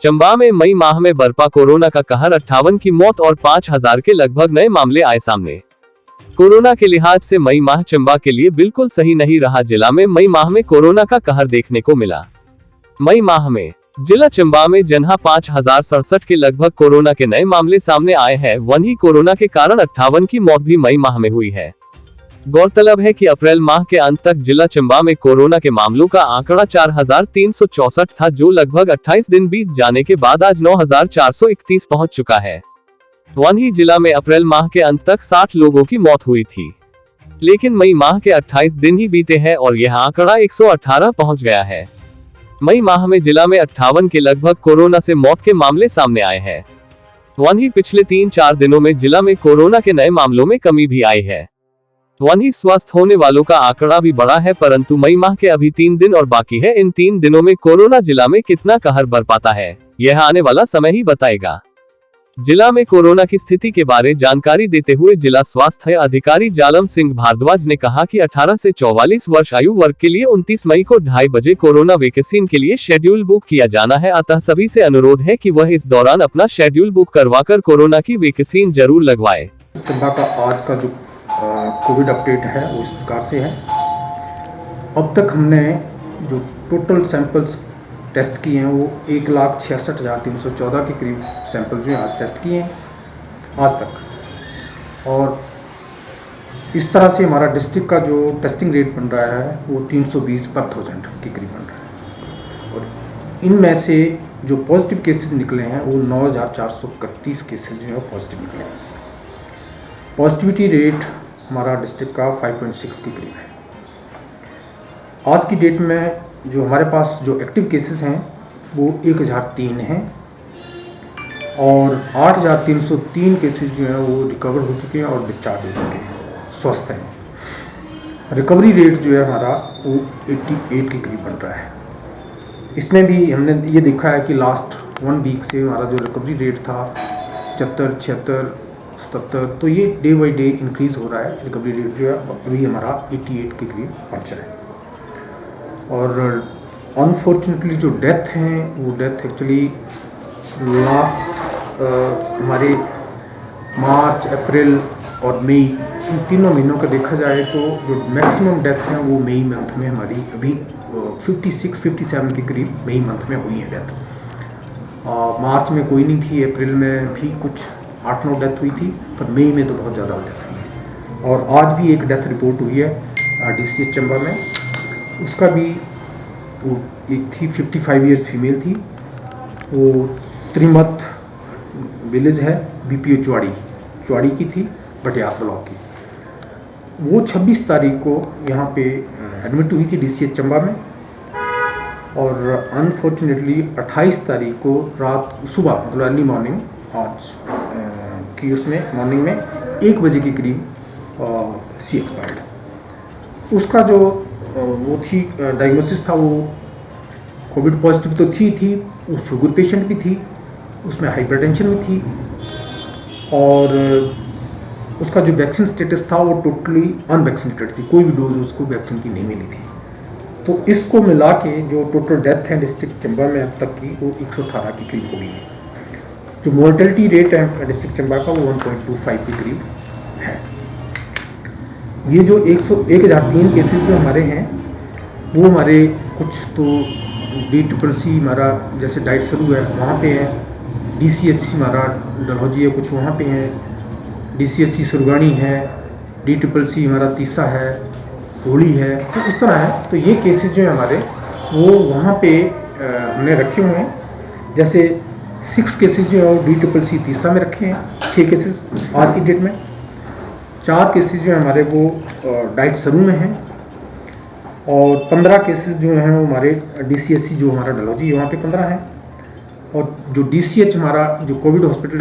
चंबा में मई माह में बरपा कोरोना का कहर, 58 की मौत और 5000 के लगभग नए मामले आए सामने। कोरोना के लिहाज से मई माह चंबा के लिए बिल्कुल सही नहीं रहा। जिला में मई माह में कोरोना का कहर देखने को मिला। मई माह में जिला चंबा में जन्हा 5067 के लगभग कोरोना के नए मामले सामने आए हैं। वहीं कोरोना के कारण 58 की मौत भी मई माह में हुई है। गौरतलब है कि अप्रैल माह के अंत तक जिला चंबा में कोरोना के मामलों का आंकड़ा 4364 था, जो लगभग 28 दिन बीत जाने के बाद आज 9431 पहुंच चुका है। वहीं जिला में अप्रैल माह के अंत तक 60 लोगों की मौत हुई थी, लेकिन मई माह के 28 दिन ही बीते हैं और यह आंकड़ा 118 पहुंच गया है। मई माह में जिला में 58 के लगभग कोरोना से मौत के मामले सामने आए हैं। वहीं पिछले 3-4 दिनों में जिला में कोरोना के नए मामलों में कमी भी आई है। वहीं स्वस्थ होने वालों का आंकड़ा भी बढ़ा है, परंतु मई माह के अभी 3 दिन और बाकी है। इन 3 दिनों में कोरोना जिला में कितना कहर बरपाता है, यह आने वाला समय ही बताएगा। जिला में कोरोना की स्थिति के बारे जानकारी देते हुए जिला स्वास्थ्य अधिकारी जालम सिंह भारद्वाज ने कहा कि 18 से 44 वर्ष आयु वर्ग के लिए 29 मई को 2:30 बजे कोरोना वैक्सीन के लिए शेड्यूल बुक किया जाना है। अतः सभी से अनुरोध है कि वह इस दौरान अपना शेड्यूल बुक करवाकर कोरोना की वैक्सीन जरूर लगवाए। चंबा का आज का जो कोविड अपडेट है वो इस प्रकार से है। अब तक हमने जो टोटल सैंपल्स टेस्ट किए हैं वो 1,66,314 के करीब सैंपल जो है आज टेस्ट किए हैं आज तक। और इस तरह से हमारा डिस्ट्रिक्ट का जो टेस्टिंग रेट बन रहा है वो 320 पर 1000 के करीब बन रहा है। और इनमें से जो पॉजिटिव केसेस निकले हैं वो 9431 केसेस जो है पॉजिटिव निकले हैं। पॉजिटिविटी रेट हमारा डिस्ट्रिक्ट का 5.6 के करीब है। आज की डेट में जो हमारे पास जो एक्टिव केसेस हैं वो 1003 हैं और 8303 केसेस जो हैं वो रिकवर हो चुके हैं और डिस्चार्ज हो चुके हैं, स्वस्थ हैं। रिकवरी रेट जो है हमारा वो 88 के करीब बन रहा है। इसमें भी हमने ये देखा है कि लास्ट 1 वीक से हमारा जो रिकवरी रेट था 75, 76, 77, तो ये डे बाई डे इंक्रीज़ हो रहा है। रिकवरी रेट जो है अभी हमारा 88 के करीब पहुँचा है। और अनफॉर्चुनेटली जो डेथ हैं वो डेथ एक्चुअली लास्ट हमारे मार्च, अप्रैल और मई, इन तीनों महीनों का देखा जाए तो जो मैक्सिमम डेथ हैं वो मई मंथ में हमारी अभी 56-57 के करीब मई मंथ में हुई है डेथ। मार्च में कोई नहीं थी, अप्रैल में भी कुछ 8-9 डेथ हुई थी, पर मई में तो बहुत ज़्यादा डेथ हुई है। और आज भी एक डेथ रिपोर्ट हुई है DCH चंबा में। उसका भी वो एक थी 55 ईयर्स फीमेल थी, वो त्रिमत विलेज है, BPO चुआड़ी की थी, बटियात ब्लॉक की। वो 26 तारीख को यहाँ पे एडमिट हुई थी DCH चंबा में। और अनफॉर्चुनेटली 28 तारीख को रात सुबह मतलब अर्ली मॉर्निंग आज की उसमें मॉर्निंग में 1 बजे के करीब सी एक्सपायर्ड। उसका जो वो थी डायग्नोसिस था वो कोविड पॉजिटिव तो थी, वो शुगर पेशेंट भी थी, उसमें हाइपरटेंशन भी थी और उसका जो वैक्सीन स्टेटस था वो टोटली अनवैक्सीनेटेड थी, कोई भी डोज उसको वैक्सीन की नहीं मिली थी। तो इसको मिला के जो टोटल डेथ है डिस्ट्रिक्ट चंबा में अब तक की वो 118 के करीब हो गई है। जो मोर्टेलिटी रेट है डिस्ट्रिक्ट चंबा का वो 1.25 के करीब है। ये जो 1003 केसेस जो हमारे हैं वो हमारे कुछ तो DCC हमारा जैसे डाइट सरू है वहाँ पे है, DCHC हमारा डलहौजी है, कुछ वहाँ पे हैं, DCHC सुरगानी है, DCCC हमारा तीसा है, होली है, तो इस तरह है। तो ये केसेस जो है हमारे वो वहाँ पे हमने रखे हुए हैं। जैसे 6 केसेस जो है वो DCCC तीसा में रखे हैं, 6 केसेस आज की डेट में। 4 केसेस जो है हमारे वो डाइट सरू में हैं और 15 केसेस जो हैं वो हमारे DCHC जो हमारा डलहौजी है वहाँ पे 15 हैं। और जो DCH हमारा जो Covid hospital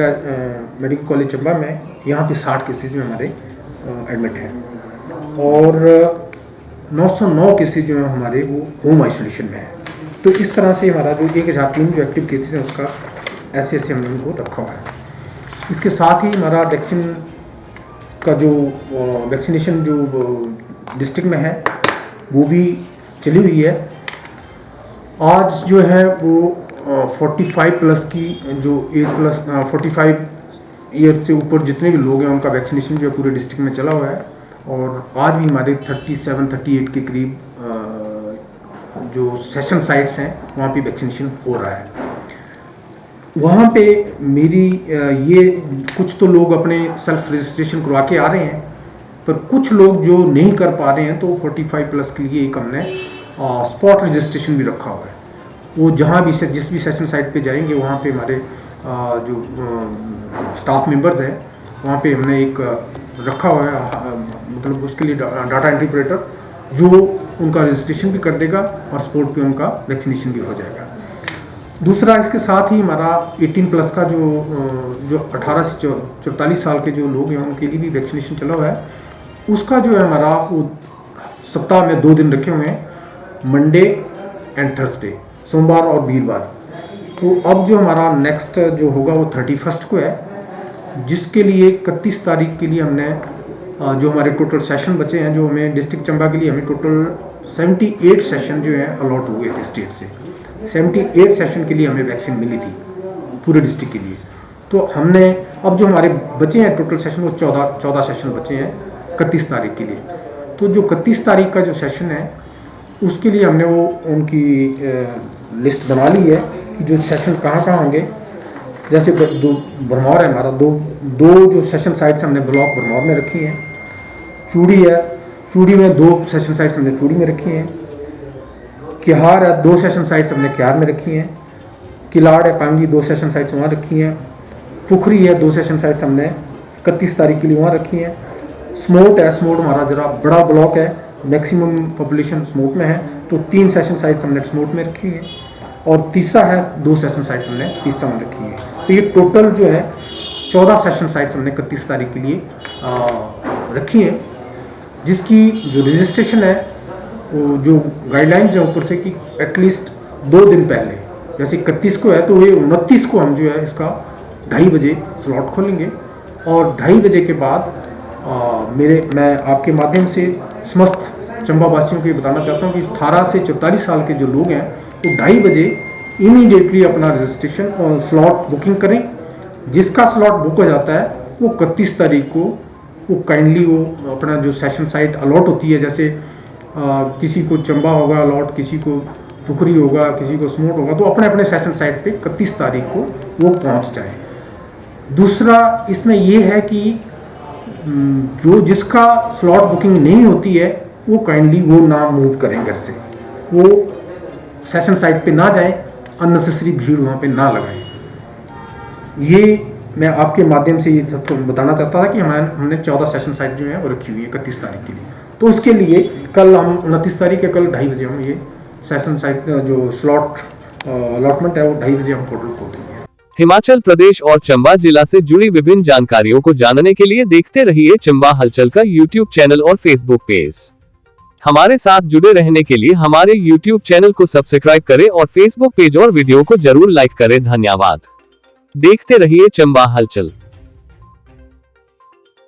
medical college Chamba में, यहाँ पे 60 केसेस जो हमारे एडमिट हैं और 909 केसेस जो हैं हमारे वो होम आइसोलेशन में हैं। तो इस तरह से हमारा जो 1003 जो एक्टिव केसेस हैं उसका ऐसे हमने उनको रखा हुआ है। इसके साथ ही हमारा वैक्सीन का जो वैक्सीनेशन जो डिस्ट्रिक्ट में है वो भी चली हुई है। आज जो है वो 45 प्लस की जो एज प्लस 45 ईयर से ऊपर जितने भी लोग हैं उनका वैक्सीनेशन जो है पूरे डिस्ट्रिक्ट में चला हुआ है। और आज भी हमारे 37-38 के करीब जो सेशन साइट्स हैं वहाँ पे वैक्सीनेशन हो रहा है। वहाँ पे मेरी ये कुछ तो लोग अपने सेल्फ रजिस्ट्रेशन करवा के आ रहे हैं, पर कुछ लोग जो नहीं कर पा रहे हैं तो 45 प्लस के लिए एक हमने स्पॉट रजिस्ट्रेशन भी रखा हुआ है। वो जहाँ भी जिस भी सेशन साइट पे जाएंगे वहाँ पे हमारे जो स्टाफ मेंबर्स हैं वहाँ पे हमने एक रखा हुआ है, मतलब उसके लिए डाटा एंट्री ऑपरेटर जो उनका रजिस्ट्रेशन भी कर देगा और स्पॉट पे उनका वैक्सीनेशन भी हो जाएगा। दूसरा, इसके साथ ही हमारा 18 प्लस का जो 18 से 44 साल के जो लोग हैं उनके लिए भी वैक्सीनेशन चला हुआ है। उसका जो है हमारा वो सप्ताह में 2 दिन रखे हुए हैं, मंडे एंड थर्सडे, सोमवार और वीरवार। तो अब जो हमारा नेक्स्ट जो होगा वो 31 को है, जिसके लिए 31 तारीख के लिए हमने जो हमारे टोटल सेशन बचे हैं, जो हमें डिस्ट्रिक्ट चंबा के लिए हमें टोटल 78 सेशन जो हैं अलॉट हुए थे स्टेट से। 78 सेशन के लिए हमें वैक्सीन मिली थी पूरे डिस्ट्रिक्ट के लिए। तो हमने अब जो हमारे बचे हैं टोटल सेशन वो 14 सेशन बचे हैं 31 तारीख के लिए। तो जो 31 तारीख का जो सेशन है उसके लिए हमने वो उनकी लिस्ट बना ली है कि जो सेशन कहाँ होंगे। जैसे भरमौर है हमारा, दो जो सेशन साइट्स हमने ब्लॉक भरमौर में रखी हैं। चूड़ी है, चूड़ी में 2 सेशन साइट्स हमने चूड़ी में रखी हैं। किहार है, 2 सेशन साइट्स हमने किहार में रखी हैं। किलाड़ है पांगी, 2 सेशन साइट्स वहाँ रखी हैं। पुखरी है, 2 सेशन साइट्स हमने 31 तारीख के लिए वहाँ रखी हैं। स्मोट है, स्मोट हमारा जरा बड़ा ब्लॉक है, मैक्सिमम पॉपुलेशन स्मोट में है, तो 3 सेशन साइट्स हमने स्मोट में रखी है। और तीसरा है 2 सेशन साइट्स हमने तीसरा में रखी है। तो ये टोटल जो है 14 सेशन साइट्स हमने 31 तारीख के लिए रखी है, जिसकी जो रजिस्ट्रेशन है वो जो गाइडलाइंस है ऊपर से कि एटलीस्ट 2 दिन पहले, जैसे 31 को है तो ये 29 को हम जो है इसका 2:30 बजे स्लॉट खोलेंगे। और 2:30 बजे के बाद मैं आपके माध्यम से समस्त चंबा वासियों को ये बताना चाहता हूँ कि 18 से 44 साल के जो लोग हैं तो 2:30 बजे इमीडिएटली अपना रजिस्ट्रेशन और स्लॉट बुकिंग करें। जिसका स्लॉट बुक हो जाता है वो 31 तारीख को वो काइंडली वो अपना जो सेशन साइट अलॉट होती है, जैसे किसी को चंबा होगा अलॉट, किसी को पुखरी होगा, किसी को स्मोट होगा, तो अपने अपने सेशन साइट पे 31 तारीख को वो पहुंच जाए। दूसरा इसमें ये है कि जो जिसका स्लॉट बुकिंग नहीं होती है वो काइंडली वो ना मूव करें घर से, वो सेशन साइट पे ना जाएं, अननेसेसरी भीड़ वहाँ पे ना लगाएं। ये मैं आपके माध्यम से ये बताना चाहता था कि हमने 14 सेशन साइट जो है वो रखी हुई है 31 तारीख के लिए। तो उसके लिए कल हम 29 तारीख है, कल 2:30 बजे हम ये सेशन साइट जो स्लॉट अलॉटमेंट है वो 2:30 बजे हम पोर्टल खोल देंगे। हिमाचल प्रदेश और चंबा जिला से जुड़ी विभिन्न जानकारियों को जानने के लिए देखते रहिए चंबा हलचल का यूट्यूब चैनल और फेसबुक पेज। हमारे साथ जुड़े रहने के लिए हमारे यूट्यूब चैनल को सब्सक्राइब करें और फेसबुक पेज और वीडियो को जरूर लाइक करें। धन्यवाद। देखते रहिए चंबा हलचल।